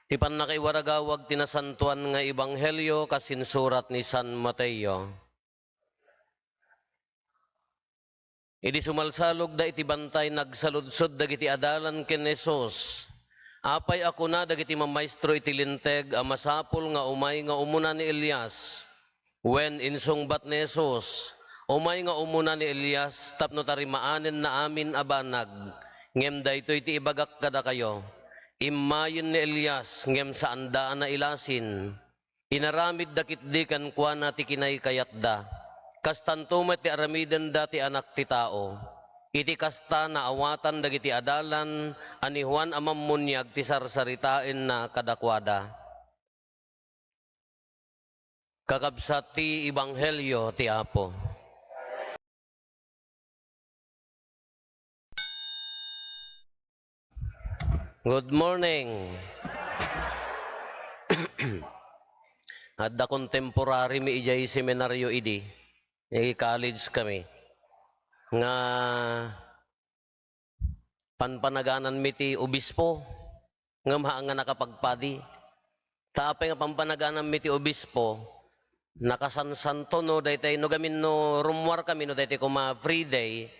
Ti panakaiwaragawag tinasantuan nga ebanghelyo kasinsurat ni San Mateo. Idi sumalsalog da iti bantay nagsaludsod dagiti adalan ken Jesus. Apay ako na dagiti mamaestro iti linteg a masapul nga umay nga umuna ni Elias. When insungbat ni Jesus, umay nga umuna ni Elias tapno tarimaanen na amin abanag. Ngem daytoy iti ibagak kada kayo. Imayin ni Elias ngem sa andaan na ilasin. Inaramid dakit di kan kuana ti kinay kayat da. Kastantumet ti aramiden dati anak ti tao. Iti kasta na awatan dagiti adalan ani Juan amammunyag ti sarsaritain na kadakwada. Kakabsat ti ebanghelyo ti Apo. Good morning. Adda contemporary mi ijay seminaryo idi. College kami. Nga panpanaganan mi ti obispo. Nga maha nga nakapagpadi. Taapay nga panpanaganan mi ti obispo. Nakasansanto no daytay no gamin no rumwar kami no daytay kuma free day.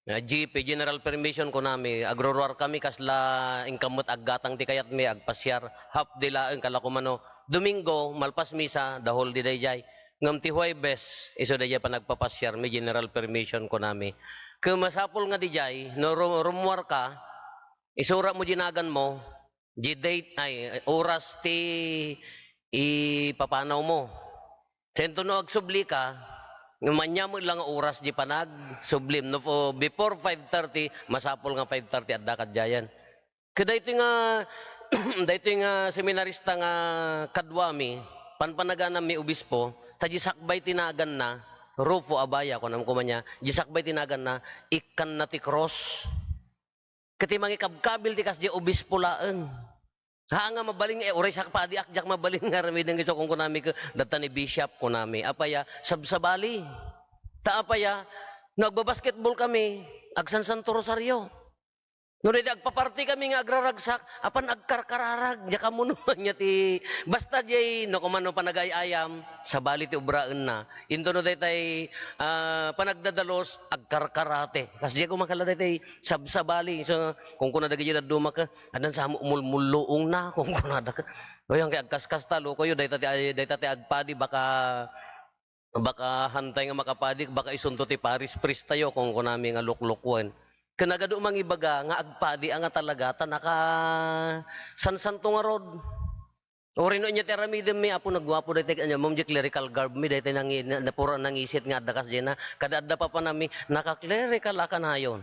GP, General Permission ko nami, agrorwar kami kasla ingkamot aggatang ti kayat mi agpasyar half dila ang kalakumano. Domingo, malpas misa, the whole day jay. Ngam ti Huwebes, iso day pa nagpapasyar mi General Permission ko nami. Kung masapol nga di jay, no rumwar ka, isura mo ginagan mo, date ay oras ti ipapanaw mo. Sento no agsubli ka, manya mo lang oras di panag sublim no before 5:30 masapol nga 5:30 adda kadyayan. Kada ito nga dayto nga seminarista nga kadwami panpanagana mi obispo taji sakbay tinagan na Rufo Abaya kunam ko man niya gisakbay tinagan na ikan na ti cross. Kati mangikabkabil ti kasdi obispo laeng. Ha nga mabaling oray sakpadi akjak mabaling nga ramideng iso kung kunami ko data ni bishop kunami apaya sabsabali ta apaya nagbabasketball kami agsan Santo Rosario no di agpaparty kami nga agraragsak apan agkarkararag ja kamunuan nya ti basta jay no kumano panagayayam sabali ti ubraan na into no daytay panagdadalos agkarkarate kasi ko makala daytay sabsabali so kung kuna dagi jay duma ka adan sa mulmulluong na kung kuna da ka oyang kay agkaskas talo ko yo daytay agpadi baka hantay nga makapadi baka isunto ti Paris priest tayo kung kunami nga luklukwan. Kanagado mang ibaga nga agpadi ang talaga ta naka sansanto nga rod. Orino nya teramidem mi apo nagwapo daytay anya mom clerical garb mi daytay nang napura nangisit nga adda kas jena kada adda pa panami naka-clerical akanayon.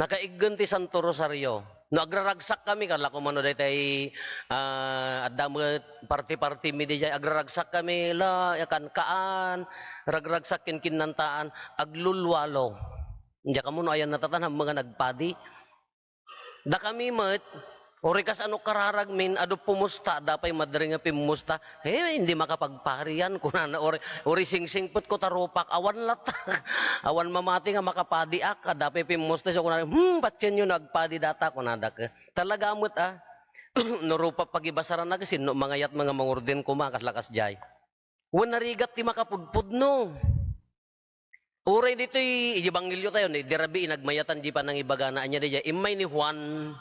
Nakaiggen ti Santo Rosario. No agraragsak kami kala ko mano daytay adda mo party mi dijay agraragsak kami la yakan kaan ragragsak ken kinantaan aglulwalo. Diya ka mo no ayan natatanan mga nagpadi. Da kami mat, ori kas ano kararag min, ado pumusta, dapay madari nga pumusta, hindi makapagpariyan, kunana ori sing-singput ko tarupak, awan latak, awan mamati nga makapadi ak, dapay pumusta, so kunana, batyan yun nagpadi data, kunada ka. Talaga amot norupa pagibasaran na kasi, no, mga yat mga mangurdin kumakas lakas jay. Wanarigat ti makapudpud no. Uray dito ibangilyo tayo ni dirabi inagmayatan di pa nang ibagana anya diya imay ni Juan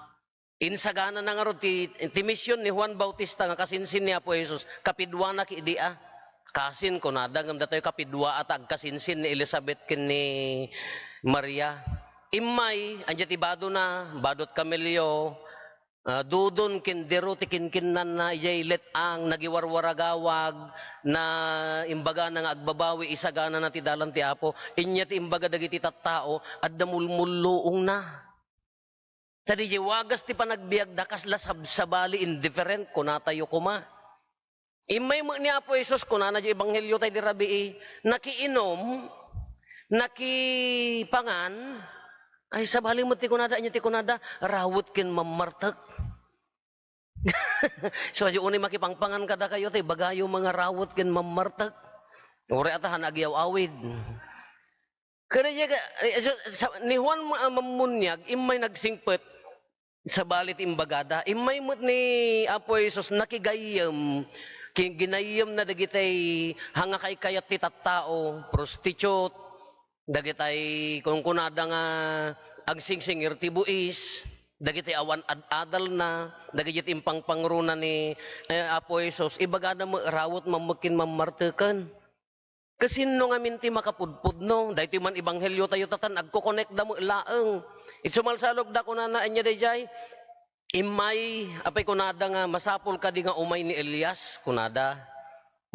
insagana na nga ro ti mission ni Juan Bautista nga kasinsin niya po Jesus kapidwa na ki dia kasin ko nada ngam datoy kapidwa at agkasinsin ni Elizabeth ken ni Maria imay anya ti bado na badot Camilio dudon kindero ti kinkinnan na ijay let ang nagiwarwaragawag na imbaga nga agbabawi isagana na ti dalan ti Apo inya ti imbaga dagiti tattao adda mulmulluong na tadi jay wagas ti panagbiag dakas lasabsabali indifferent kunatayo kuma imay mo ni Apo Jesus kunana jay ebanghelyo tay di rabii nakiinom nakipangan ay sabali mo ti kunada anya ti kunada rawot ken mamartek. So ayo uni makipangpangan kada kayo tay bagayo mga rawot ken mamartek. Ore atahan agyaw awid. Kada ni Juan mamunyag imay nagsingpet sa balit imbagada. Imay mo't ni Apo Jesus nakigayam, ginayam na dagitay hanga kay kayat ti tattao, prostitute, dagitay kung kunada nga agsingsingir ti buis, dagitay awan adal na, dagit impang pangruna ni Apo Jesus, ibagada mo rawot mamukin mamartekan. Kasi no nga minti makapudpud no, dahil man ibanghelyo tayo tatan, agko-connect da mo laeng. Isumalsalog da ko na anya dayjay, imay, apay kunada nga, masapol ka di nga umay ni Elias, kunada.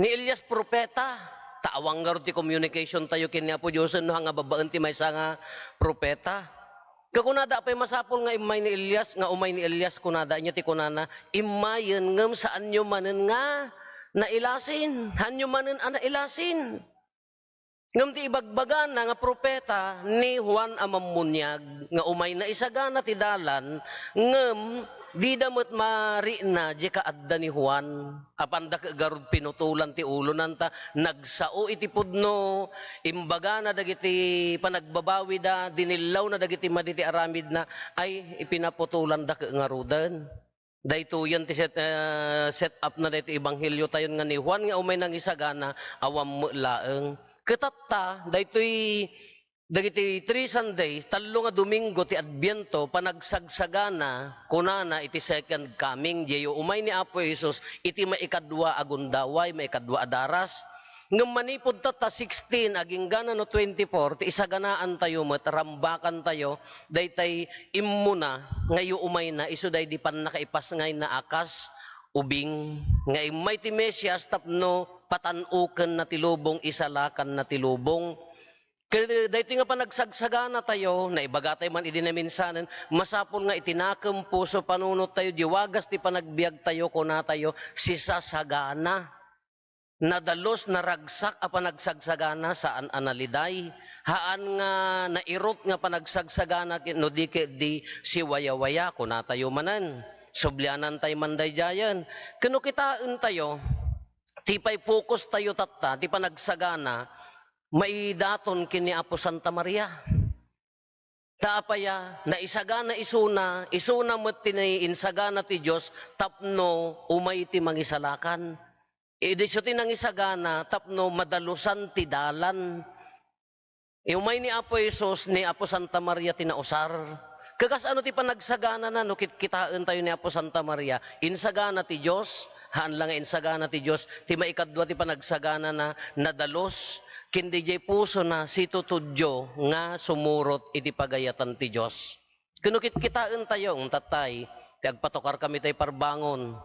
Ni Elias propeta, taawang nga ti communication tayo kini Apo Diyos, no nga babaan ti may nga propeta. Kakunada apay masapol nga imay ni Elias, nga umay ni Elias, kunada, anya ti kunana, imayan ngam saan nyo manen nga, nailasin, hanyo manen nailasin. Ngam ti ibagbagan na nga propeta ni Juan Amamunyag nga umay na isagana ti dalan ngem di damet mari na di kaadda ni Juan apanda garud pinutulan ti ulo nanta nagsao iti pudno imbaga na dagiti panagbabawi da dinilaw na dagiti maditi aramid na ay ipinaputulan da nga rudan. Dayto yan ti set up na dayto ebanghelyo tayon nga ni Juan nga umay nang isagana awam mo laeng. Katatta, daytoy dagiti 3 Sundays, 3 nga Domingo ti Adbiento, panagsagsagana, kunana iti second coming, jeyo umay ni Apo Jesus, iti maikadwa agundaway, maikadwa adaras. Ngam manipod ta 16, aging gana no 24, ti isaganaan tayo, matrambakan tayo, daytay immuna, ngayo umay na, iso day di pan nakaipas ngay na akas, ubing, nga imay ti Mesias tapno patanukan na tilubong, isalakan na tilubong. Kaya dahito nga pa nagsagsagana tayo, na ibagatay man idinaminsanan, masapol nga itinakam puso panunot tayo, diwagas ti panagbiag tayo, kuna tayo, sisasagana. Nadalos na ragsak a panagsagsagana saan analiday. Haan nga nairot nga panagsagsagana, no di si waya-waya, kuna tayo manan. Sublianan tayo manday jayan. Kano kitaan tayo, tipay focus tayo tatta, di pa nagsagana, maidaton kini Apo Santa Maria. Taapaya, na isagana isuna mo tinay insagana ti Diyos, tapno umay ti mangisalakan. Idisyo ti nang isagana, tapno madalusan ti dalan. Umay ni Apo Jesus, ni Apo Santa Maria tinausar. Kagas ano ti panagsagana na, no kitaan tayo ni Apo Santa Maria, insagana ti Diyos, haan lang insagana ti Diyos, ti maikadwa ti panagsagana na nadalos, kindi jay puso na situtudyo nga sumurot iti pagayatan ti Diyos. Kunukit kitaan tayo, tatay, ti agpatokar kami tayo parbangon,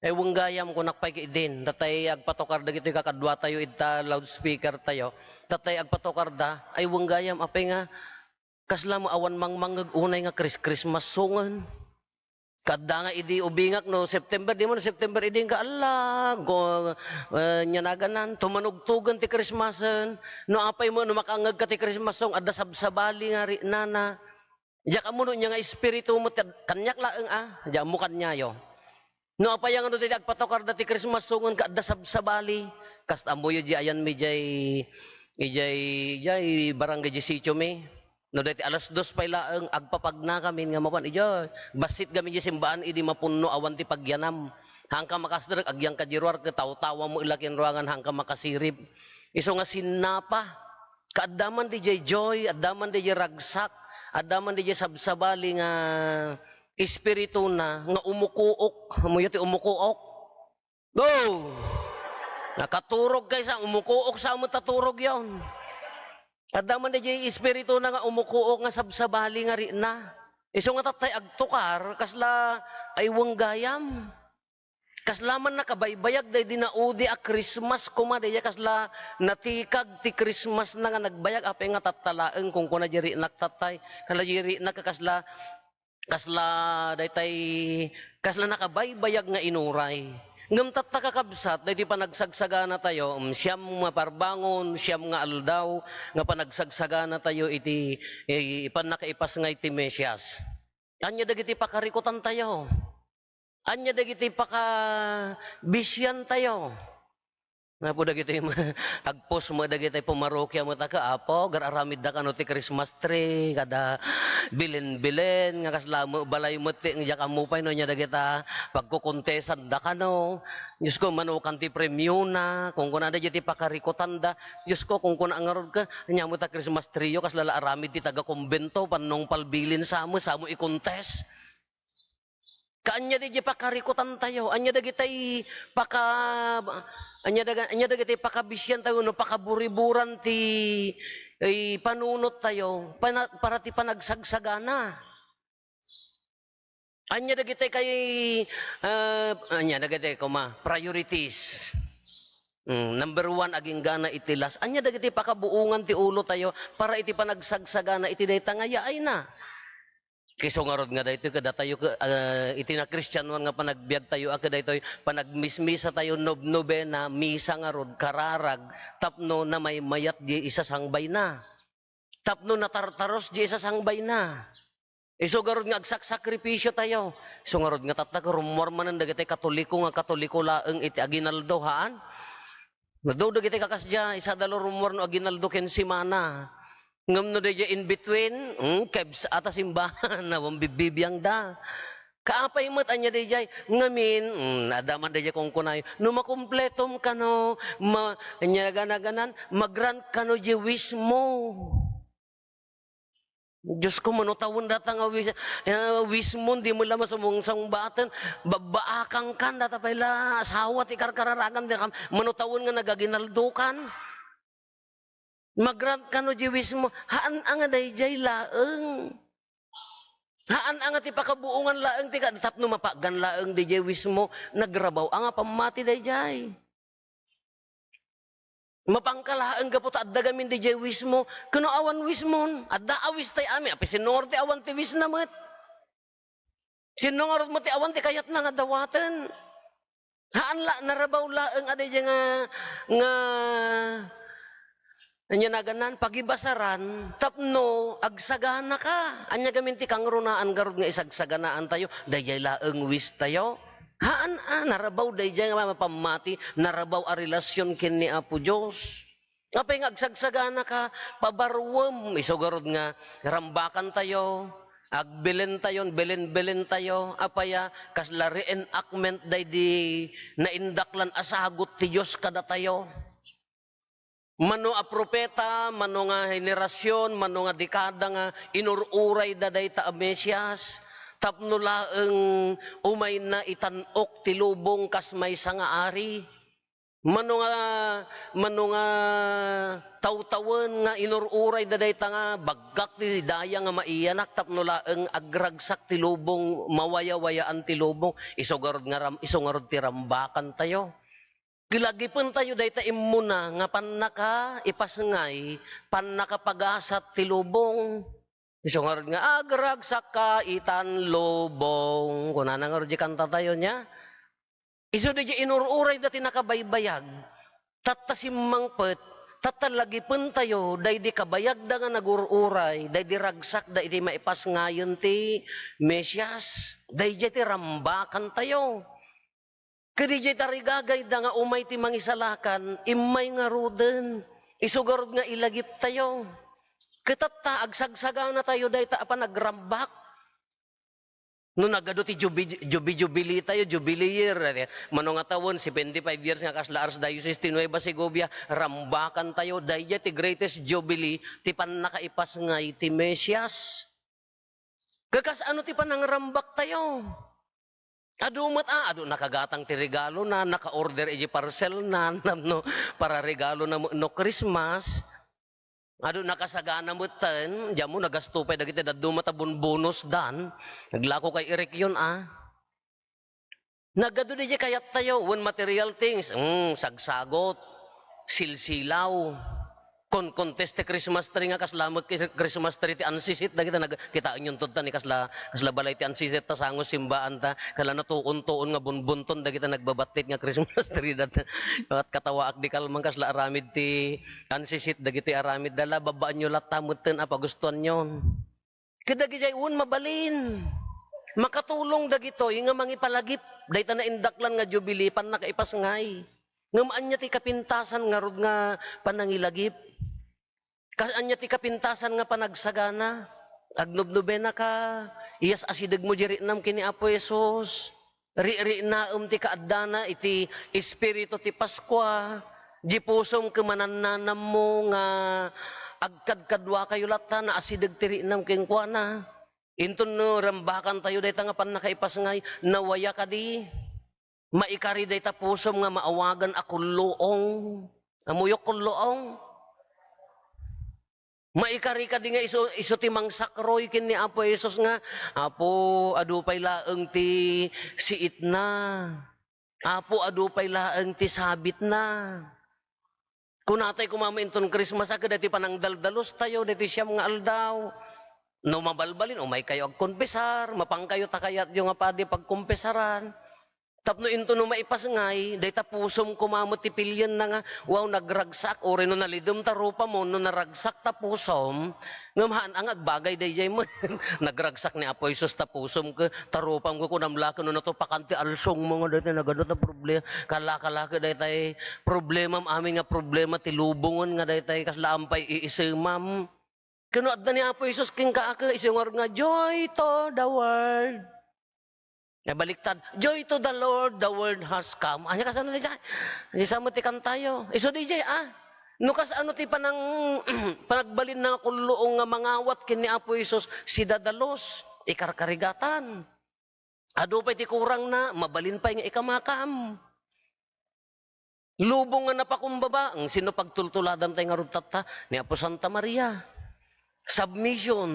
ay wanggayam ko nakpay din, tatay agpatokar da gito kakadwa tayo, ita loudspeaker tayo, tatay agpatokar da, ay wanggayam, apay nga, kasla mo awan mangmangag unay nga Christmas songan. Kadda nga idi ubingak no September, di mo no September idi ka ala go nyanaganan tumanugtugan ti Christmasen. No apay mo no makangag ka ti Christmas song adda sabsabali nga ri nana. Diya ka mo no nya nga espiritu mo kanyak laeng diya mo kanyayo. No apay nga no ti agpatokar da ti Christmas songan ka adda sabsabali. Kasta amoy di ayan mi jay barangay di sitio mi. No dati alas 2 pa ilaang agpapagna kami nga mapan ijo basit kami di simbaan idi mapunno awan ti pagyanam hangka makasder agyang kajiruar ke taw-tawa mo ilakin ruangan hangka makasirib iso nga sinapa kaaddaman di jay joy addaman di jay ragsak addaman di jay sabsabali nga espiritu na nga umukuok amoy ti umukuok go nakaturog kay sa umukuok sa mo taturog yon. Adaman na dyan espiritu na nga umukuok nga sabsabali nga rin na. Iso nga tatay agtukar, kasla ay wanggayam. Kasla man nakabaybayag day dinaudi a Christmas kumadaya kasla natikag ti Christmas na nga nagbayag apay nga tatalaeng kung kuna jiri naktatay. Kala jiri nakakasla daytay kasla nakabaybayag nga inuray. Ngam tatakakabsat, dahil panagsagsaga tayo, siyam nga parbangon, siyam nga aldaw, nga panagsagsaga tayo, iti ipanakaipas nga iti Mesias. Anya dagiti pakarikutan tayo. Anya dagiti pakabisyan tayo. Nga po dagito yung agpos mo dagito yung pumarokya mo taka apo gararamid da kano ti Christmas tree kada bilin-bilin nga kasla mo balay mo ti nga kamupay no nya dagita pagkukontesan da kano Diyos ko manukan ti premyo na kung kuna da ti pakarikutan da Diyos ko kung kuna angarod ka nya mo ta Christmas tree yo kasla aramid ti taga kumbento panong palbilin sa mo ikontes kaanya di pakarikutan tayo anya dagitay anya dagitay pakabisyan tayo no pakaburiburan ti panunot tayo para ti panagsagsagana anya dagitay kay anya dagitay priorities number 1 aging gana itilas anya dagiti pakabuungan ti ulo tayo para iti panagsagsagana iti dayta nga yaay na kiso nga rod nga dayto kada tayo iti na Kristyanuan nga panagbiag tayo kada dayto panagmismisa tayo nobnobena misa nga rod kararag tapno na may mayat di isasangbay na tapno na tartaros di isasangbay na iso nga rod nga agsakripisyo tayo iso nga rod nga tatag rumormanan dagiti katoliko laeng iti aginaldo haan nagdaw dagiti kakasdya isa dalo rumor no aginaldo ken simana ngam no deja in between, kebs ata simbahan na bibiyang da. Kaapay mat anya deja ngamin, nadaman deja kung kunay, no makumpletom ka no, anya ganaganan, magrant ka no je wish mo. Diyos ko, manutawon data nga wish mo, di mo lang masumungsang batan, babaakang kan, data pala, asawa, tikarkararagan, manutawon nga nagaginaldukan. Magrant ka no jiwis mo, haan ang dayjay laeng. Haan ang ti pakabuungan laeng, ti tapno mapagan laeng dayjay wis mo, nagrabaw ang pamati dayjay. Mapangkalaeng kapot at dagamin dayjay wis mo, kuno awan wis mo, at daawis tay ami, api sinor ti awan ti wis namat. Sinungarot mo ti awan ti kayat na nga dawatan. Haan la, narabaw laeng adayjay nga anya naganan pagibasaran tapno agsagana ka anya gaminti kang runaan garud nga isagsaganaan tayo dayjay laeng wis tayo haan narabaw dayjay nga mapamati narabaw a relasyon ken ni Apo Dios apay nga agsagsagana ka pabarwem iso garud nga rambakan tayo agbilen tayo belen tayo apaya kasla reenactment daydi naindaklan asagot ti Dios kada tayo mano a propeta, mano nga henerasyon, mano nga dekada nga inururay daday ta Mesias, tapno laeng umay na itanok tilubong kas may nga ari. Mano nga tawtawan nga inururay daday ta nga baggak ti daya nga maiyanak tapno laeng agragsak tilubong mawaya-wayaan tilubong isogarod ti rambakan tayo. Gilagipon tayo dayta imuna nga panaka ipasngay panaka pagasat ti lubong. Isungarod nga agrag sa kaitan lubong. Kunana nga rodi kanta tayo niya. Isu di inururay dati nakabaybayag. Tattasimangpet tatalagipon tayo day di kabayag da nga nagururay day di ragsak day di maipasngayon ti Mesias. Day di rambakan tayo. Kadi jay tarigagay da nga umay ti mangisalakan, imay nga ruden, isugarod nga ilagip tayo. Kitata, agsagsagana tayo dahi ta pa nagrambak. No nagado ti jubili tayo, jubilee year. Mano nga tawon, 75 years nga kasla Ars Diocese ti Nueva Segovia, rambakan tayo, dahi ti greatest jubilee, ti pan nakaipas ngay ti Mesias. Kakas ano ti panangrambak tayo? Adumat ado nakagatang ti regalo na naka-order iji parcel na no, para regalo na no Christmas. Ado nakasagana mo ten, diyan mo nagastupay dagiti daduma ta bonus dan. Naglako kay Eric yun Nagado di kayat tayo when material things, sagsagot, silsilaw. Contest ti Christmas tree nga kaslamot ki Christmas tree ti ansisit da kita nagkitaan yung tudta ni kasla balay ti ansisit ta sangos simbaan ta kala natuon-tuon nga bunbunton da kita nagbabatit nga Christmas tree dat katawa ak di kalmang kasla aramid ti ansisit da giti aramid dala babaan nyo latamutten apa gustuhan nyon kadagi jay un mabalin makatulong dagito yung nga mangipalagip dayta na indaklan nga jubilee pan nakaipasngay Ngam anya ti kapintasan nga rod nga panangilagip. Anya ti kapintasan nga panagsagana. Agnobnobena ka. Iyas asidag mo diri nam kini Apo Jesus. Ri na ti kaadana iti espiritu ti Paskwa. Di pusom kemanananam mo nga agkadkadwa kayo lata na asidag tiri nam kengkwana. Inton no rambakan tayo dayta nga pan nakaipasngay nawaya ka di. Maikari dayta pusom nga maawagan ako luong. Amuyok ko luong. Maikari ka di nga iso timang sakroy kin ni Apo Jesus nga. Apo adupay laeng ti siit na. Apo adupay laeng ti sabit na. Kung natay kumamainton Christmas agad, dati panang daldalos tayo, dati siyam nga aldaw. No mabalbalin, o may kayo agkonpesar, mapang kayo takayat yung nga padi pagkompesaran. Tapno into no maipasngay, dahil tapusom kumamot ti pilyan na nga, wow, nagragsak, o rin no nalidom tarupa mo, no naragsak tapusom, ngamahan ang agbagay day mo, nagragsak ni Apo Jesus tapusom ka, tarupam ko kunamlaka, no natupakanti alsong mo nga dahil nagadot na problema, kalaka dahil tayo, problema, amin nga problema, tilubungon nga dahil tayo, kaslaampay iisimam. Kano adda ni Apo Jesus, king kaaka, isingor nga, joy to the world. Baliktad, joy to the Lord, the word has come. Anya kasano di dyan? Sisamo ti kantayo. Iso di dyan, nukas ano ti panang panagbalin na kulloong nga mangawat kini Apo Jesus, si dadalos, ikarkarigatan. Ado pa ti kurang na, mabalin pa nga ikamakam. Lubong nga napakumbaba, ang sino pagtultuladan tayo nga rutata, ni Apo Santa Maria. Submission,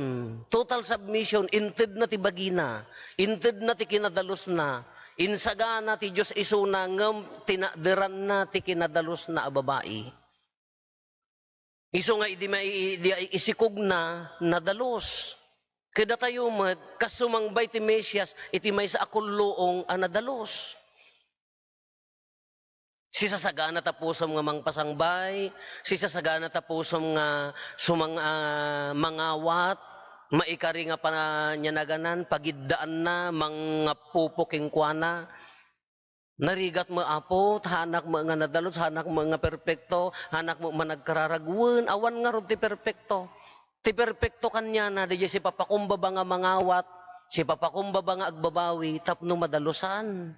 total submission, inted na ti bagina, inted na ti kinadalos na, insagana ti Diyos isuna, ngam tinaderan na ti kinadalos na ababai. Iso nga isikog na nadalos. Kada tayo mat, kasumangbay ti Mesias, iti may sa akulloong anadalos. Si sasagana tapusom nga mangpasangbay, si sasagana tapusom nga sumang mangawat, maikari nga panyanaganan, pagiddaan na, mga pupuking kuana. Narigat mo Apo, hanak mo nga nadalot, hanak mo nga perpekto, hanak mo managkararagwan, awan nga ron ti perpekto. Ti perpekto kanya na, di si papakumbaba nga mangawat, si papakumbaba nga agbabawi, tapno madalusan.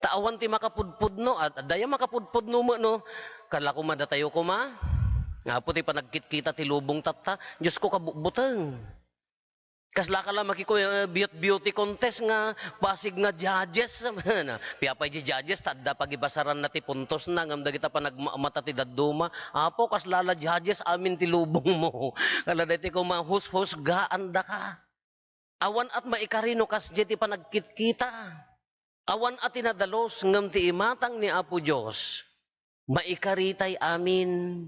Taawan ti makapudpud no, at daya makapudpud no mo no, kala ko madatayo ko ma, nga po ti panagkit-kita ti lubong tata, Diyos ko kabukbuteng. Kasla ka lang makiko beauty contest nga, pasig nga judges, piyapay di judges, tadda pagibasaran na ti puntos na, ngamda kita pa nagmata ti daduma, apo kaslala judges amin ti lubong mo, kala dati ko mahus-hus gaan da ka. Awan at maikarino kas ti panagkit-kita. Awan at tinadalos ngam ti imatang ni Apo Diyos, maikaritay amin.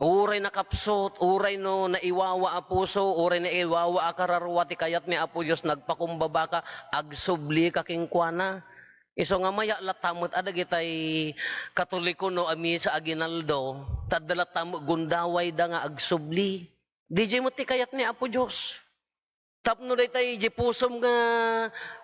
Uray nakapsot, uray no naiwawa a puso, uray na iwawa a kararwa ti kayat ni Apo Diyos, nagpakumbaba ka, agsubli ka kingkwana. Iso nga maya latamot, adagitay katoliko no ami sa Aguinaldo, tadalatam gundaway da nga agsubli. DJ mo ti kayat ni Apo Diyos. Tapno day tayo, di pusom nga,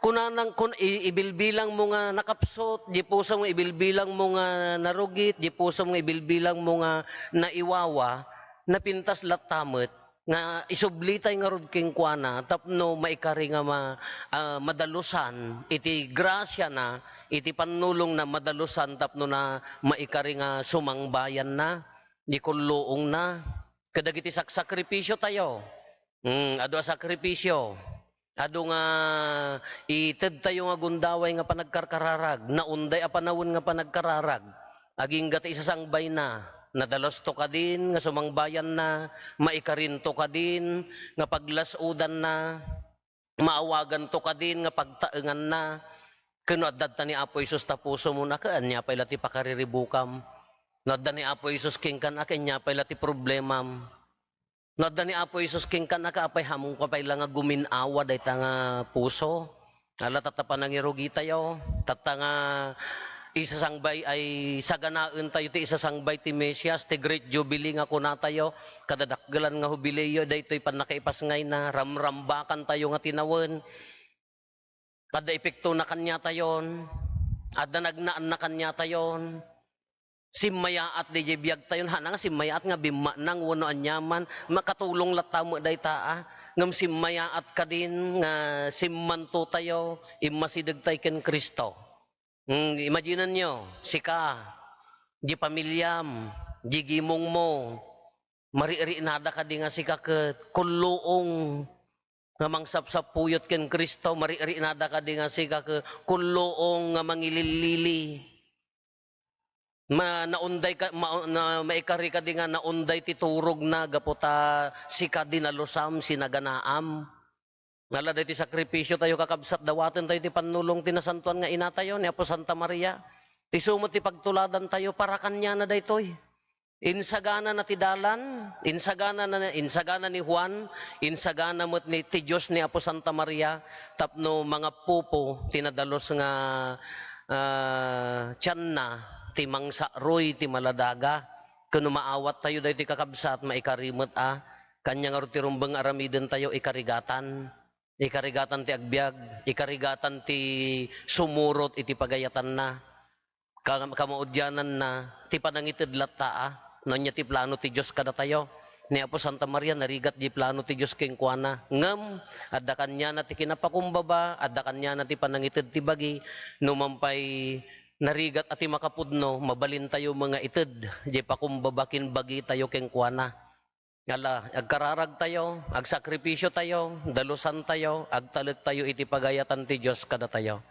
kunanang, ibilbilang mo nga nakapsot, di pusom nga ibilbilang mo nga narugit, di pusom nga ibilbilang mo nga naiwawa, napintas latamot, nga isublitay nga rod king kuana, tapno maikari nga madalusan, iti grasya na, iti panulong na madalusan, tapno na maikari nga sumangbayan na, di kulloong na, kadagiti sakripisyo tayo. Ado a sakripisyo. Ado nga ited tayo nga gundaway nga panagkarkararag, naunday a panawon nga panagkararag. Aging gati isasangbay na, nadalos to ka din, nga sumangbayan na, maikarin to ka din, nga paglasudan na, maawagan to ka din, nga pagtaengan na. Kano adad ta ni Apo Isus tapuso mo na kaan niya pala ti pakariribukam. No adad ni Apo Isus king kan akin niya pala ti problemam. Nadda ni Apo Isus king ka nakaapay hamong kapay lang nga guminawa day nga puso. Ala tatapan ng irugi tayo. Nga isasangbay ay saganaan tayo ti isasangbay ti Mesias, ti Great Jubilee nga kuna tayo. Kadadakgalan nga hubileyo, day to'y panakaipasngay na ramrambakan tayo nga tinawan. Kada epekto na kanya tayon. At nagnaan na kanya tayon. Simmayaat di biyag tayon. Hana nga simmayaat nga bima nang wano anyaman. Makatulong latamo day taa. Ngam simmayaat ka din nga simmanto tayo. Imasidag tayo ken Kristo. Imaginan nyo, sika, di pamilyam, di gimong mo, mariri nada ka di nga sika ke kulloong nga mangsapsap puyot ken Kristo, mariri nada ka di nga sika ke kulloong nga mangililili. Naunday ka, maikari ka di nga naunday titurog na gaputa sika dinalusam sinaganaam. Ngala dahi ti sakripisyo tayo kakabsat dawaten tayo ti panulong tinasantuan nga ina tayo ni Apo Santa Maria. Ti sumot ti pagtuladan tayo para kanya na daytoy. Insagana na ti dalan, insagana ni Juan, insagana mo't ni ti Diyos ni Apo Santa Maria, tapno mga pupo tinadalos nga tiyan na ti mangsa roy ti maladaga. Kuno maawat tayo dahi ti kakabsat maikarimot kanya nga ti rumbeng aramiden tayo ikarigatan. Ikarigatan ti agbyag, ikarigatan ti sumurot iti pagayatan na, kamaudyanan na, ti panangitidlat taa, no niya ti plano ti Diyos kada tayo. Ni Apo Santa Maria, narigat di plano ti Diyos king kuana. Ngam, adda kanya na ti kinapakumbaba, adda kanya na ti panangitid ti bagi, numampay narigat at ti makapudno, mabalin tayo mga itid, di pakumbabakin bagi tayo king kuana. Ngala, agkararag tayo, agsakripisyo tayo, dalusan tayo, agtalit tayo iti pagayatan ti Diyos kada tayo.